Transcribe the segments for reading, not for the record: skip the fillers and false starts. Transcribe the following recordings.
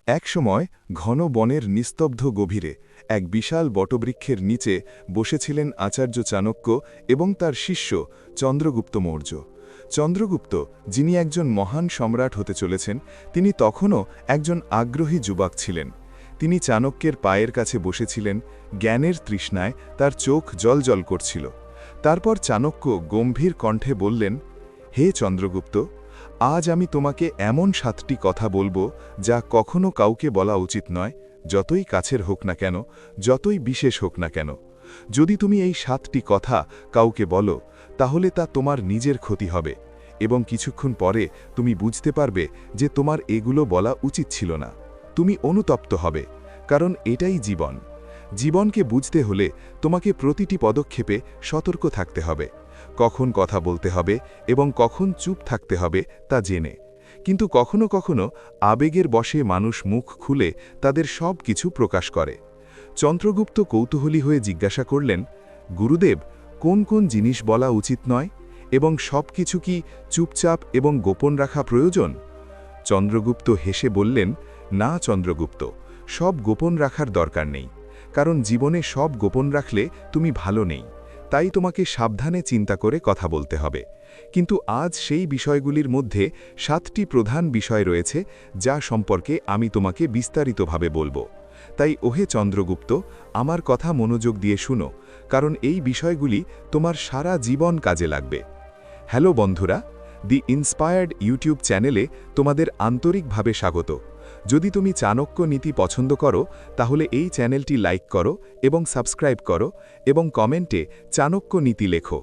একসময় ঘন বনের নিস্তব্ধ গভীরে এক বিশাল বটবৃক্ষের নিচে বসেছিলেন আচার্য চাণক্য এবং তার শিষ্য চন্দ্রগুপ্ত মৌর্য। চন্দ্রগুপ্ত, যিনি একজন মহান সম্রাট হতে চলেছেন, তিনি তখনও একজন আগ্রহী যুবক ছিলেন। তিনি চাণক্যের পায়ের কাছে বসেছিলেন, জ্ঞানের তৃষ্ণায় তার চোখ জ্বলজ্বল করছিল। তারপর চাণক্য গম্ভীর কণ্ঠে বললেন, হে চন্দ্রগুপ্ত, আজ আমি তোমাকে এমন 7টি কথা বলবো যা কখনো কাউকে বলা উচিত নয়, যতই কাছের হোক না কেন, যতই বিশেষ হোক না কেন। যদি তুমি এই 7টি কথা কাউকে বলো, তাহলে তা তোমার নিজের ক্ষতি হবে, এবং কিছুক্ষণ পরে তুমি বুঝতে পারবে যে তোমার এগুলো বলা উচিত ছিল না। তুমি অনুতপ্ত হবে, কারণ এটাই জীবন। জীবনকে বুঝতে হলে তোমাকে প্রতিটি পদক্ষেপে সতর্ক থাকতে হবে, কখন কথা বলতে হবে এবং কখন চুপ থাকতে হবে তা জেনে। কিন্তু কখনো কখনো আবেগের বশে মানুষ মুখ খুলে তাদের সব কিছু প্রকাশ করে। চন্দ্রগুপ্ত কৌতূহলী হয়ে জিজ্ঞাসা করলেন, গুরুদেব, কোন কোন জিনিস বলা উচিত নয়, এবং সব কিছু কি চুপচাপ এবং গোপন রাখা প্রয়োজন? চন্দ্রগুপ্ত হেসে বললেন, না চন্দ্রগুপ্ত, সব গোপন রাখার দরকার নেই, কারণ জীবনে সব গোপন রাখলে তুমি ভালো নেই। তাই তোমাকে সাবধানে চিন্তা করে কথা বলতে হবে। কিন্তু আজ সেই বিষয়গুলির মধ্যে 7টি প্রধান বিষয় রয়েছে, যা সম্পর্কে আমি তোমাকে বিস্তারিতভাবে বলবো। তাই ওহে চন্দ্রগুপ্ত, আমার কথা মনোযোগ দিয়ে শুনো, কারণ এই বিষয়গুলি তোমার সারা জীবন কাজে লাগবে। হ্যালো বন্ধুরা, দি ইন্সপায়ার্ড ইউটিউব চ্যানেলে তোমাদের আন্তরিকভাবে স্বাগত। যদি তুমি চাণক্য নীতি পছন্দ করো, তাহলে এই চ্যানেলটি লাইক করো এবং সাবস্ক্রাইব করো, এবং কমেন্টে চাণক্য নীতি লেখো।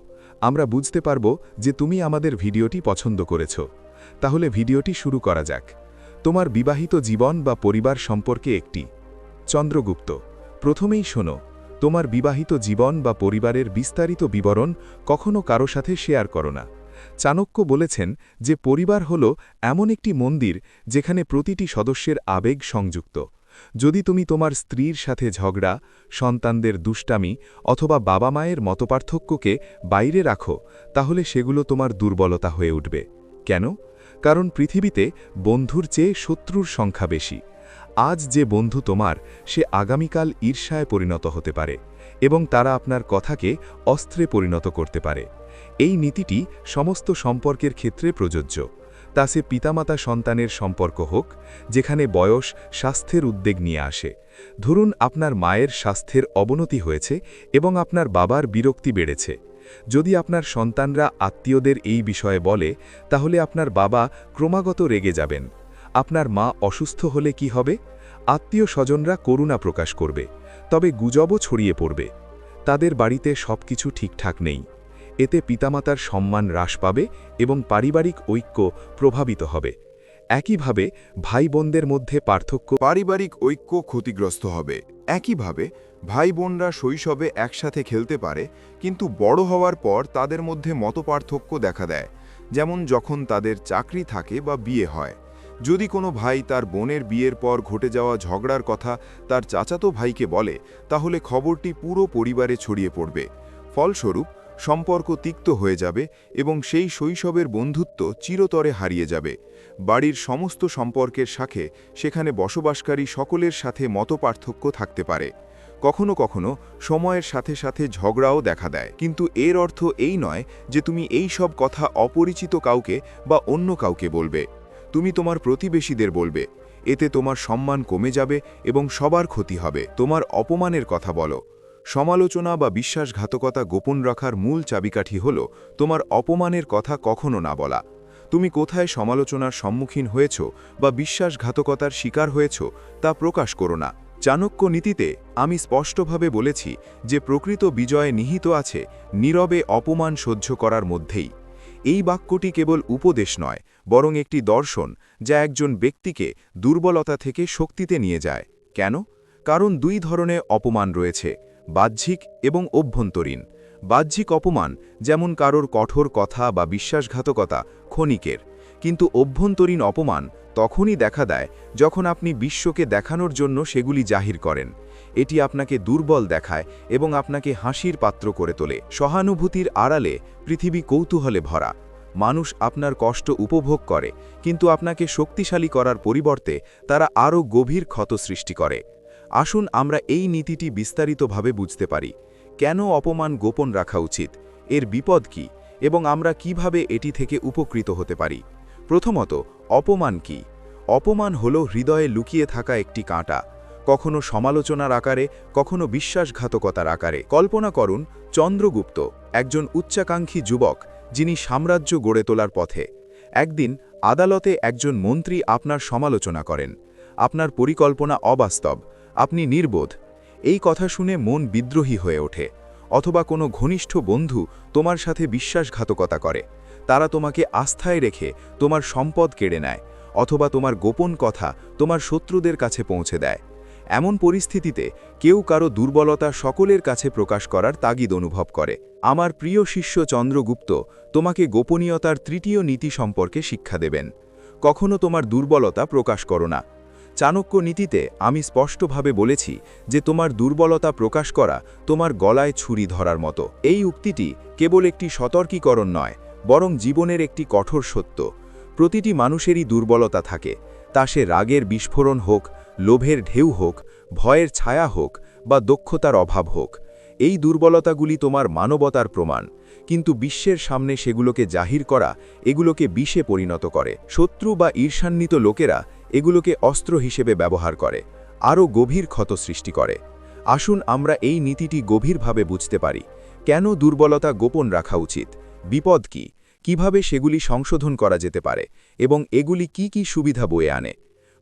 আমরা বুঝতে পারব যে তুমি আমাদের ভিডিওটি পছন্দ করেছ। তাহলে ভিডিওটি শুরু করা যাক। তোমার বিবাহিত জীবন বা পরিবার সম্পর্কে একটি। চন্দ্রগুপ্ত, প্রথমেই শোনো, তোমার বিবাহিত জীবন বা পরিবারের বিস্তারিত বিবরণ কখনো কারো সাথে শেয়ার করো না। চাণক্য বলেছেন যে পরিবার হল এমন একটি মন্দির যেখানে প্রতিটি সদস্যের আবেগ সংযুক্ত। যদি তুমি তোমার স্ত্রীর সাথে ঝগড়া, সন্তানদের দুষ্টামি অথবা বাবা মায়ের মতপার্থক্যকে বাইরে রাখো, তাহলে সেগুলো তোমার দুর্বলতা হয়ে উঠবে। কেন? কারণ পৃথিবীতে বন্ধুর চেয়ে শত্রুর সংখ্যা বেশি। আজ যে বন্ধু তোমার, সে আগামীকাল ঈর্ষায় পরিণত হতে পারে, এবং তারা আপনার কথাকে অস্ত্রে পরিণত করতে পারে। এই নীতিটি সমস্ত সম্পর্কের ক্ষেত্রে প্রযোজ্য, তা সে পিতামাতা সন্তানের সম্পর্ক হোক, যেখানে বয়স স্বাস্থ্যের উদ্বেগ নিয়ে আসে। ধরুন আপনার মায়ের স্বাস্থ্যের অবনতি হয়েছে এবং আপনার বাবার বিরক্তি বেড়েছে। যদি আপনার সন্তানরা আত্মীয়দের এই বিষয়ে বলে, তাহলে আপনার বাবা ক্রমাগত রেগে যাবেন। আপনার মা অসুস্থ হলে কি হবে? আত্মীয় স্বজনরা করুণা প্রকাশ করবে, তবে গুজবও ছড়িয়ে পড়বে। তাদের বাড়িতে সবকিছু ঠিকঠাক নেই। এতে পিতামাতার সম্মান হ্রাস পাবে এবং পারিবারিক ঐক্য প্রভাবিত হবে। একইভাবে ভাই বোনদের মধ্যে পারিবারিক ঐক্য ক্ষতিগ্রস্ত হবে। একইভাবে ভাই বোনরা শৈশবে একসাথে খেলতে পারে, কিন্তু বড় হওয়ার পর তাদের মধ্যে মতপার্থক্য দেখা দেয়, যেমন যখন তাদের চাকরি থাকে বা বিয়ে হয়। যদি কোনো ভাই তার বোনের বিয়ের পর ঘটে যাওয়া ঝগড়ার কথা তার চাচাতো ভাইকে বলে, তাহলে খবরটি পুরো পরিবারে ছড়িয়ে পড়বে। ফলস্বরূপ সম্পর্ক তিক্ত হয়ে যাবে এবং সেই শৈশবের বন্ধুত্ব চিরতরে হারিয়ে যাবে। বাড়ির সমস্ত সম্পর্কের সাথে সেখানে বসবাসকারী সকলের সাথে মতপার্থক্য থাকতে পারে। কখনো কখনো সময়ের সাথে সাথে ঝগড়াও দেখা দেয়, কিন্তু এর অর্থ এই নয় যে তুমি এই সব কথা অপরিচিত কাউকে বা অন্য কাউকে বলবে। তুমি তোমার প্রতিবেশীদের বলবে। এতে তোমার সম্মান কমে যাবে এবং সবার ক্ষতি হবে। তোমার অপমানের কথা বলো। সমালোচনা বা বিশ্বাসঘাতকতা গোপন রাখার মূল চাবিকাঠি হল তোমার অপমানের কথা কখনো না বলা। তুমি কোথায় সমালোচনার সম্মুখীন হয়েছ বা বিশ্বাসঘাতকতার শিকার হয়েছ তা প্রকাশ করো না। চাণক্য নীতিতে আমি স্পষ্টভাবে বলেছি যে প্রকৃত বিজয় নিহিত আছে নীরবে অপমান সহ্য করার মধ্যেই। এই বাক্যটি কেবল উপদেশ নয়, বরং একটি দর্শন যা একজন ব্যক্তিকে দুর্বলতা থেকে শক্তিতে নিয়ে যায়। কেন? কারণ 2 ধরনের অপমান রয়েছে, বাহ্যিক এবং অভ্যন্তরীণ। বাহ্যিক অপমান, যেমন কারোর কঠোর কথা বা বিশ্বাসঘাতকতা, ক্ষণিকের, কিন্তু অভ্যন্তরীণ অপমান তখনই দেখা দেয় যখন আপনি বিশ্বকে দেখানোর জন্য সেগুলি জাহির করেন। এটি আপনাকে দুর্বল দেখায় এবং আপনাকে হাসির পাত্র করে তোলে। সহানুভূতির আড়ালে পৃথিবী কৌতূহলে ভরা। মানুষ আপনার কষ্ট উপভোগ করে, কিন্তু আপনাকে শক্তিশালী করার পরিবর্তে তারা আরও গভীর ক্ষত সৃষ্টি করে। আসুন আমরা এই নীতিটি বিস্তারিতভাবে বুঝতে পারি। কেন অপমান গোপন রাখা উচিত, এর বিপদ কী, এবং আমরা কিভাবে এটি থেকে উপকৃত হতে পারি। প্রথমত, অপমান কি? অপমান হল হৃদয়ে লুকিয়ে থাকা একটি কাঁটা, কখনো সমালোচনার আকারে, কখনো বিশ্বাসঘাতকতার আকারে। কল্পনা করুন, চন্দ্রগুপ্ত একজন উচ্চাকাঙ্ক্ষী যুবক, যিনি সাম্রাজ্য গড়ে তোলার পথে। একদিন আদালতে একজন মন্ত্রী আপনার সমালোচনা করেন। আপনার পরিকল্পনা অবাস্তব, আপনি নির্বোধ। এই কথা শুনে মন বিদ্রোহী হয়ে ওঠে। অথবা কোনো ঘনিষ্ঠ বন্ধু তোমার সাথে বিশ্বাসঘাতকতা করে। তারা তোমাকে আস্থায় রেখে তোমার সম্পদ কেড়ে নেয়, অথবা তোমার গোপন কথা তোমার শত্রুদের কাছে পৌঁছে দেয়। এমন পরিস্থিতিতে কেউ কারো দুর্বলতা সকলের কাছে প্রকাশ করার তাগিদ অনুভব করে। আমার প্রিয় শিষ্য চন্দ্রগুপ্ত তোমাকে গোপনীয়তার তৃতীয় নীতি সম্পর্কে শিক্ষা দেবেন। কখনো তোমার দুর্বলতা প্রকাশ করো না। চাণক্য নীতিতে আমি স্পষ্টভাবে বলেছি যে তোমার দুর্বলতা প্রকাশ করা তোমার গলায় ছুরি ধরার মতো। এই উক্তিটি কেবল একটি সতর্কীকরণ নয়, বরং জীবনের একটি কঠোর সত্য। প্রতিটি মানুষেরই দুর্বলতা থাকে, তা সে রাগের বিস্ফোরণ হোক, লোভের ঢেউ হোক, ভয়ের ছায়া হোক, বা দক্ষতার অভাব হোক। এই দুর্বলতাগুলি তোমার মানবতার প্রমাণ, কিন্তু বিশ্বের সামনে সেগুলোকে জাহির করা এগুলোকে বিষে পরিণত করে। শত্রু বা ঈর্ষান্বিত লোকেরা এগুলোকে অস্ত্র হিসেবে ব্যবহার করে, আরও গভীর ক্ষত সৃষ্টি করে। আসুন আমরা এই নীতিটি গভীরভাবে বুঝতে পারি। কেন দুর্বলতা গোপন রাখা উচিত, বিপদ কী, কিভাবে সেগুলি সংশোধন করা যেতে পারে, এবং এগুলি কি কি সুবিধা বয়ে আনে।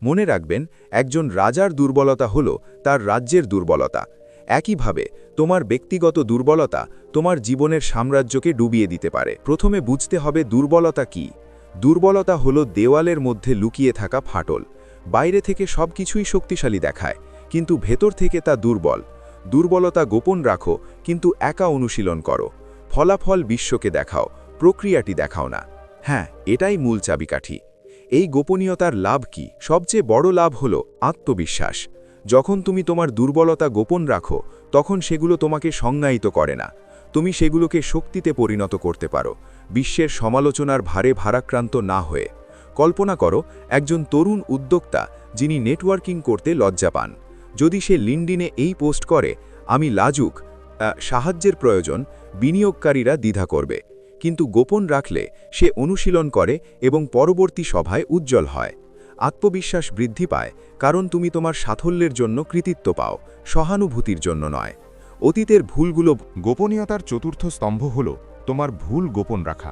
মনে রাখবেন, একজন রাজার দুর্বলতা হল তার রাজ্যের দুর্বলতা। একইভাবে তোমার ব্যক্তিগত দুর্বলতা তোমার জীবনের সাম্রাজ্যকে ডুবিয়ে দিতে পারে। প্রথমে বুঝতে হবে দুর্বলতা কি। দুর্বলতা হল দেওয়ালের মধ্যে লুকিয়ে থাকা ফাটল। বাইরে থেকে সবকিছুই শক্তিশালী দেখায়, কিন্তু ভেতর থেকে তা দুর্বল। দুর্বলতা গোপন রাখো, কিন্তু একা অনুশীলন করো। ফলাফল বিশ্বকে দেখাও, প্রক্রিয়াটি দেখাও না। হ্যাঁ, এটাই মূল চাবিকাঠি। এই গোপনীয়তার লাভ কি? সবচেয়ে বড় লাভ হল আত্মবিশ্বাস। যখন তুমি তোমার দুর্বলতা গোপন রাখো, তখন সেগুলো তোমাকে সংজ্ঞায়িত করে না। তুমি সেগুলোকে শক্তিতে পরিণত করতে পারো, বিশ্বের সমালোচনার ভারে ভারাক্রান্ত না হয়ে। কল্পনা করো একজন তরুণ উদ্যোক্তা যিনি নেটওয়ার্কিং করতে লজ্জা পান। যদি সে লিঙ্কডিনে এই পোস্ট করে, আমি লাজুক, সাহায্যের প্রয়োজন, বিনিয়োগকারীরা দ্বিধা করবে। কিন্তু গোপন রাখলে সে অনুশীলন করে এবং পরবর্তী সভায় উজ্জ্বল হয়। আত্মবিশ্বাস বৃদ্ধি পায়, কারণ তুমি তোমার সাফল্যের জন্য কৃতিত্ব পাও, সহানুভূতির জন্য নয়। অতীতের ভুলগুলো। গোপনীয়তার চতুর্থ স্তম্ভ হল তোমার ভুল গোপন রাখা।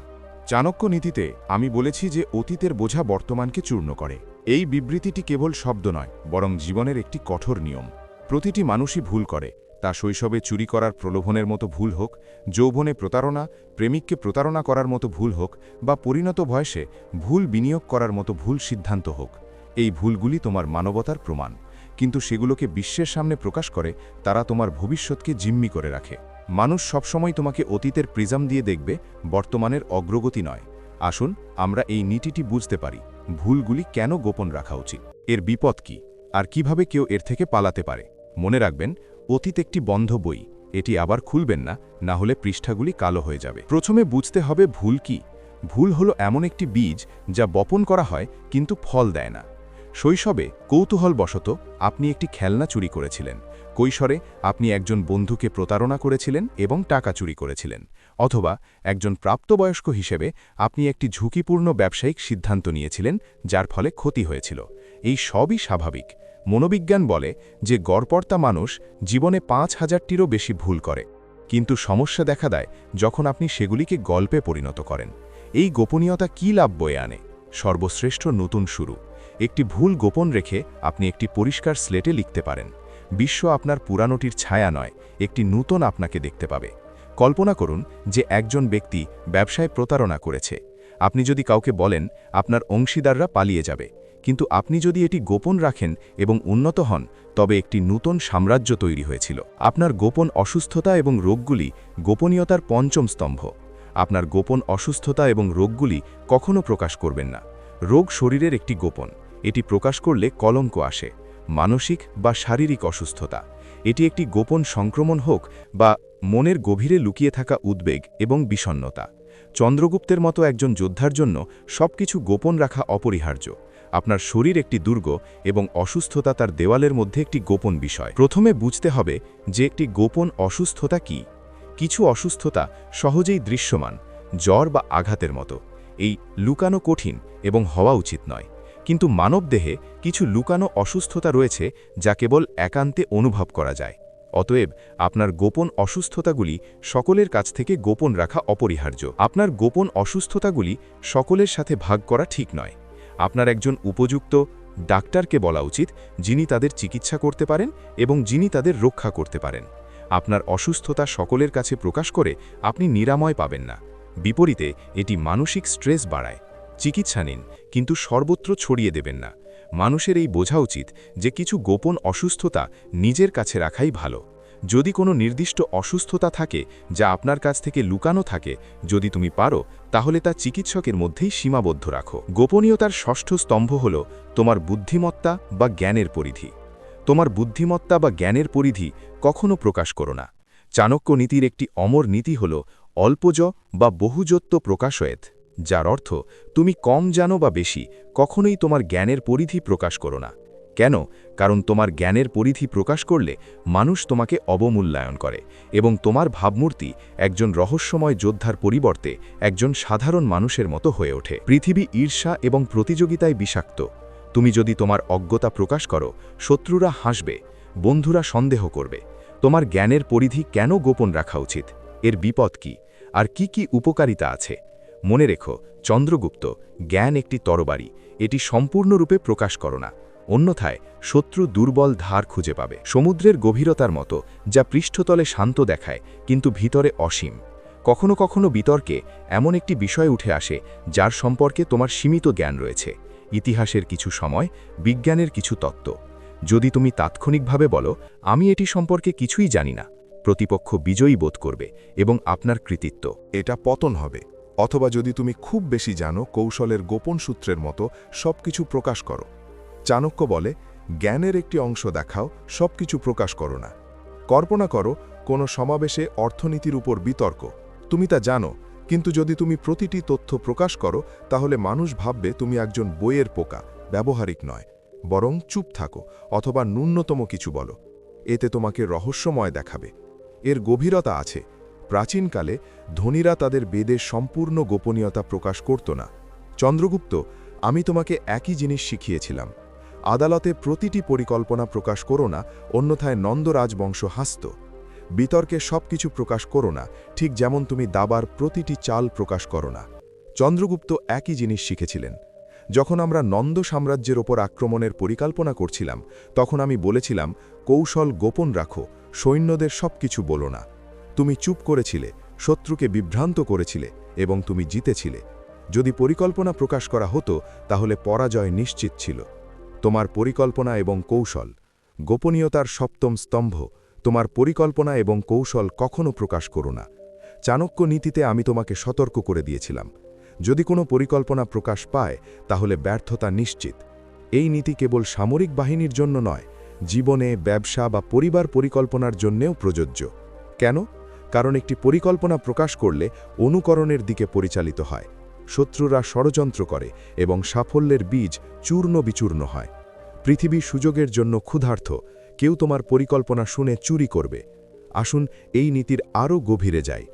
চাণক্য নীতিতে আমি বলেছি যে অতীতের বোঝা বর্তমানকে চূর্ণ করে। এই বিবৃতিটি কেবল শব্দ নয়, বরং জীবনের একটি কঠোর নিয়ম। প্রতিটি মানুষই ভুল করে, তা শৈশবে চুরি করার প্রলোভনের মতো ভুল হোক, যৌবনে প্রতারণা, প্রেমিককে প্রতারণা করার মতো ভুল হোক, বা পরিণত বয়সে ভুল বিনিয়োগ করার মতো ভুল সিদ্ধান্ত হোক। এই ভুলগুলি তোমার মানবতার প্রমাণ, কিন্তু সেগুলোকে বিশ্বের সামনে প্রকাশ করে তারা তোমার ভবিষ্যৎকে জিম্মি করে রাখে। মানুষ সবসময় তোমাকে অতীতের প্রিজম দিয়ে দেখবে, বর্তমানের অগ্রগতি নয়। আসুন আমরা এই নীতিটি বুঝতে পারি। ভুলগুলি কেন গোপন রাখা উচিত, এর বিপদ কী, আর কিভাবে কেউ এর থেকে পালাতে পারে। মনে রাখবেন, অতীত একটি বন্ধ বই, এটি আবার খুলবেন না, না হলে পৃষ্ঠাগুলি কালো হয়ে যাবে। প্রথমে বুঝতে হবে ভুল কি। ভুল হলো এমন একটি বীজ যা বপন করা হয় কিন্তু ফল দেয় না। শৈশবে কৌতূহলবশত আপনি একটি খেলনা চুরি করেছিলেন। কৈশোরে আপনি একজন বন্ধুকে প্রতারণা করেছিলেন এবং টাকা চুরি করেছিলেন। অথবা একজন প্রাপ্তবয়স্ক হিসেবে আপনি একটি ঝুঁকিপূর্ণ ব্যবসায়িক সিদ্ধান্ত নিয়েছিলেন, যার ফলে ক্ষতি হয়েছিল। এই সবই স্বাভাবিক। মনোবিজ্ঞান বলে যে গড়পড়তা মানুষ জীবনে ৫,০০০টিরও বেশি ভুল করে, কিন্তু সমস্যা দেখা দেয় যখন আপনি সেগুলিকে গল্পে পরিণত করেন। এই গোপনীয়তা কী লাভ বয়ে আনে? সর্বশ্রেষ্ঠ নতুন শুরু। একটি ভুল গোপন রেখে আপনি একটি পরিষ্কার স্লেটে লিখতে পারেন। বিশ্ব আপনার পুরানোটির ছায়া নয়, একটি নূতন আপনাকে দেখতে পাবে। কল্পনা করুন যে একজন ব্যক্তি ব্যবসায় প্রতারণা করেছে। আপনি যদি কাউকে বলেন, আপনার অংশীদাররা পালিয়ে যাবে, কিন্তু আপনি যদি এটি গোপন রাখেন এবং উন্নত হন, তবে একটি নূতন সাম্রাজ্য তৈরি হয়েছিল। আপনার গোপন অসুস্থতা এবং রোগগুলি গোপনীয়তার পঞ্চম স্তম্ভ। আপনার গোপন অসুস্থতা এবং রোগগুলি কখনো প্রকাশ করবেন না। রোগ শরীরের একটি গোপন, এটি প্রকাশ করলে কলঙ্ক আসে। মানসিক বা শারীরিক অসুস্থতা, এটি একটি গোপন সংক্রমণ হোক বা মনের গভীরে লুকিয়ে থাকা উদ্বেগ এবং বিষণ্ণতা। চন্দ্রগুপ্তের মতো একজন যোদ্ধার জন্য সবকিছু গোপন রাখা অপরিহার্য। আপনার শরীর একটি দুর্গ এবং অসুস্থতা তার দেওয়ালের মধ্যে একটি গোপন বিষয়। প্রথমে বুঝতে হবে যে একটি গোপন অসুস্থতা কি। কিছু অসুস্থতা সহজেই দৃশ্যমান, জ্বর বা আঘাতের মতো। এই লুকানো কঠিন এবং হওয়া উচিত নয়। কিন্তু মানবদেহে কিছু লুকানো অসুস্থতা রয়েছে যা কেবল একান্তে অনুভব করা যায়। অতএব আপনার গোপন অসুস্থতাগুলি সকলের কাছ থেকে গোপন রাখা অপরিহার্য। আপনার গোপন অসুস্থতাগুলি সকলের সাথে ভাগ করা ঠিক নয়। আপনার একজন উপযুক্ত ডাক্তারকে বলা উচিত, যিনি তাদের চিকিৎসা করতে পারেন এবং যিনি তাদের রক্ষা করতে পারেন। আপনার অসুস্থতা সকলের কাছে প্রকাশ করে আপনি নিরাময় পাবেন না। বিপরীতে এটি মানসিক স্ট্রেস বাড়ায়। চিকিৎসা নিন, কিন্তু সর্বত্র ছড়িয়ে দেবেন না। মানুষের এই বোঝা উচিত যে কিছু গোপন অসুস্থতা নিজের কাছে রাখাই ভালো। যদি কোনো নির্দিষ্ট অসুস্থতা থাকে যা আপনার কাছ থেকে লুকানো থাকে, যদি তুমি পারো তাহলে তা চিকিৎসকের মধ্যেই সীমাবদ্ধ রাখো। গোপনীয়তার ষষ্ঠ স্তম্ভ হল তোমার বুদ্ধিমত্তা বা জ্ঞানের পরিধি। তোমার বুদ্ধিমত্তা বা জ্ঞানের পরিধি কখনো প্রকাশ করো না। চাণক্য নীতির একটি অমর নীতি হল অল্পজ বা বহুজত্ব প্রকাশয়েত, যার অর্থ তুমি কম জানো বা বেশি, কখনোই তোমার জ্ঞানের পরিধি প্রকাশ করো না। কেন? কারণ তোমার জ্ঞানের পরিধি প্রকাশ করলে মানুষ তোমাকে অবমূল্যায়ন করে এবং তোমার ভাবমূর্তি একজন রহস্যময় যোদ্ধার পরিবর্তে একজন সাধারণ মানুষের মতো হয়ে ওঠে। পৃথিবী ঈর্ষা এবং প্রতিযোগিতায় বিষাক্ত। তুমি যদি তোমার অজ্ঞতা প্রকাশ করো, শত্রুরা হাসবে, বন্ধুরা সন্দেহ করবে। তোমার জ্ঞানের পরিধি কেন গোপন রাখা উচিত? এর বিপদ কি? আর কি কি উপকারিতা আছে? মনে রেখো, চন্দ্রগুপ্ত, জ্ঞান একটি তরবারি, এটি সম্পূর্ণরূপে প্রকাশ করো না, অন্যথায় শত্রু দুর্বল ধার খুঁজে পাবে। সমুদ্রের গভীরতার মতো, যা পৃষ্ঠতলে শান্ত দেখায় কিন্তু ভিতরে অসীম। কখনো কখনো বিতর্কে এমন একটি বিষয় উঠে আসে যার সম্পর্কে তোমার সীমিত জ্ঞান রয়েছে। ইতিহাসের কিছু সময়, বিজ্ঞানের কিছু তত্ত্ব। যদি তুমি তাৎক্ষণিকভাবে বলো, আমি এটি সম্পর্কে কিছুই জানি না, প্রতিপক্ষ বিজয়ী বোধ করবে এবং আপনার কৃতিত্ব এটা পতন হবে। অথবা যদি তুমি খুব বেশি জানো, কৌশলের গোপন সূত্রের মতো সবকিছু প্রকাশ করো। চাণক্য বলে, জ্ঞানের একটি অংশ দেখাও, সবকিছু প্রকাশ করো না। কল্পনা করো কোনো সমাবেশে অর্থনীতির উপর বিতর্ক। তুমি তা জানো, কিন্তু যদি তুমি প্রতিটি তথ্য প্রকাশ করো, তাহলে মানুষ ভাববে তুমি একজন বইয়ের পোকা, ব্যবহারিক নয়। বরং চুপ থাকো অথবা ন্যূনতম কিছু বলো। এতে তোমাকে রহস্যময় দেখাবে। এর গভীরতা আছে। প্রাচীনকালে ধনীরা তাদের বেদের সম্পূর্ণ গোপনীয়তা প্রকাশ করত না। চন্দ্রগুপ্ত, আমি তোমাকে একই জিনিস শিখিয়েছিলাম। আদালতে প্রতিটি পরিকল্পনা প্রকাশ করো না, অন্যথায় নন্দ রাজবংশ হাসত। বিতর্কে সবকিছু প্রকাশ করো না, ঠিক যেমন তুমি দাবার প্রতিটি চাল প্রকাশ করো না। চন্দ্রগুপ্ত একই জিনিস শিখেছিলেন। যখন আমরা নন্দ সাম্রাজ্যের ওপর আক্রমণের পরিকল্পনা করছিলাম, তখন আমি বলেছিলাম, কৌশল গোপন রাখো, সৈন্যদের সবকিছু বলো না। তুমি চুপ করেছিলে, শত্রুকে বিভ্রান্ত করেছিলে এবং তুমি জিতেছিলে। যদি পরিকল্পনা প্রকাশ করা হতো, তাহলে পরাজয় নিশ্চিত ছিল। তোমার পরিকল্পনা এবং কৌশল। গোপনীয়তার সপ্তম স্তম্ভ, তোমার পরিকল্পনা এবং কৌশল কখনো প্রকাশ করো না। চাণক্য নীতিতে আমি তোমাকে সতর্ক করে দিয়েছিলাম, যদি কোনো পরিকল্পনা প্রকাশ পায় তাহলে ব্যর্থতা নিশ্চিত। এই নীতি কেবল সামরিক বাহিনীর জন্য নয়, জীবনে, ব্যবসা বা পরিবার পরিকল্পনার জন্যেও প্রযোজ্য। কেন? কারণ একটি পরিকল্পনা প্রকাশ করলে অনুকরণের দিকে পরিচালিত হয়। শত্রুরা ষড়যন্ত্র করে এবং সাফল্যের বীজ চূর্ণ বিচূর্ণ হয়। পৃথিবী সুযোগের জন্য ক্ষুধার্ত, কেউ তোমার পরিকল্পনা শুনে চুরি করবে। আসুন এই নীতির আরও গভীরে যাই।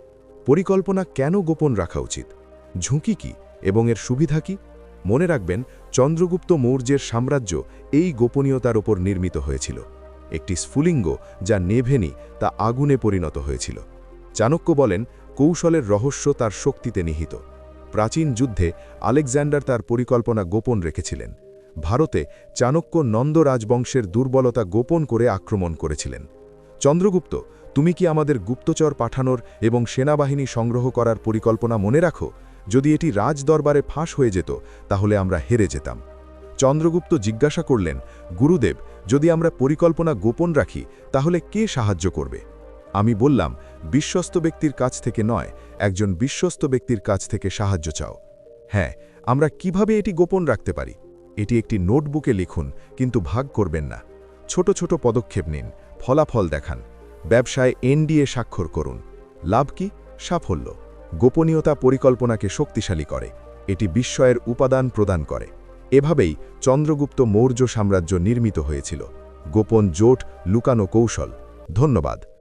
পরিকল্পনা কেন গোপন রাখা উচিত? ঝুঁকি কি এবং এর সুবিধা কি? মনে রাখবেন, চন্দ্রগুপ্ত মৌর্যের সাম্রাজ্য এই গোপনীয়তার ওপর নির্মিত হয়েছিল। একটি স্ফুলিঙ্গ যা নেভেনি, তা আগুনে পরিণত হয়েছিল। চাণক্য বলেন, কৌশলের রহস্য তার শক্তিতে নিহিত। প্রাচীন যুদ্ধে আলেকজান্ডার তার পরিকল্পনা গোপন রেখেছিলেন। ভারতে চাণক্য নন্দ রাজবংশের দুর্বলতা গোপন করে আক্রমণ করেছিলেন। চন্দ্রগুপ্ত, তুমি কি আমাদের গুপ্তচর পাঠানোর এবং সেনাবাহিনী সংগ্রহ করার পরিকল্পনা মনে রাখো? যদি এটি রাজদরবারে ফাঁস হয়ে যেত, তাহলে আমরা হেরে যেতাম। চন্দ্রগুপ্ত জিজ্ঞাসা করলেন, গুরুদেব, যদি আমরা পরিকল্পনা গোপন রাখি, তাহলে কে সাহায্য করবে? আমি বললাম, বিশ্বস্ত ব্যক্তির কাছ থেকে নয়, একজন বিশ্বস্ত ব্যক্তির কাছ থেকে সাহায্য চাও। হ্যাঁ, আমরা কিভাবে এটি গোপন রাখতে পারি? এটি একটি নোটবুকে লিখুন, কিন্তু ভাগ করবেন না। ছোট ছোট পদক্ষেপ নিন, ফলাফল দেখান। ব্যবসায় NDA স্বাক্ষর করুন। লাভ কি? সাফল্য। গোপনীয়তা পরিকল্পনাকে শক্তিশালী করে, এটি বিস্ময়ের উপাদান প্রদান করে। এভাবেই চন্দ্রগুপ্ত মৌর্য সাম্রাজ্য নির্মিত হয়েছিল। গোপন জোট, লুকানো কৌশল। ধন্যবাদ।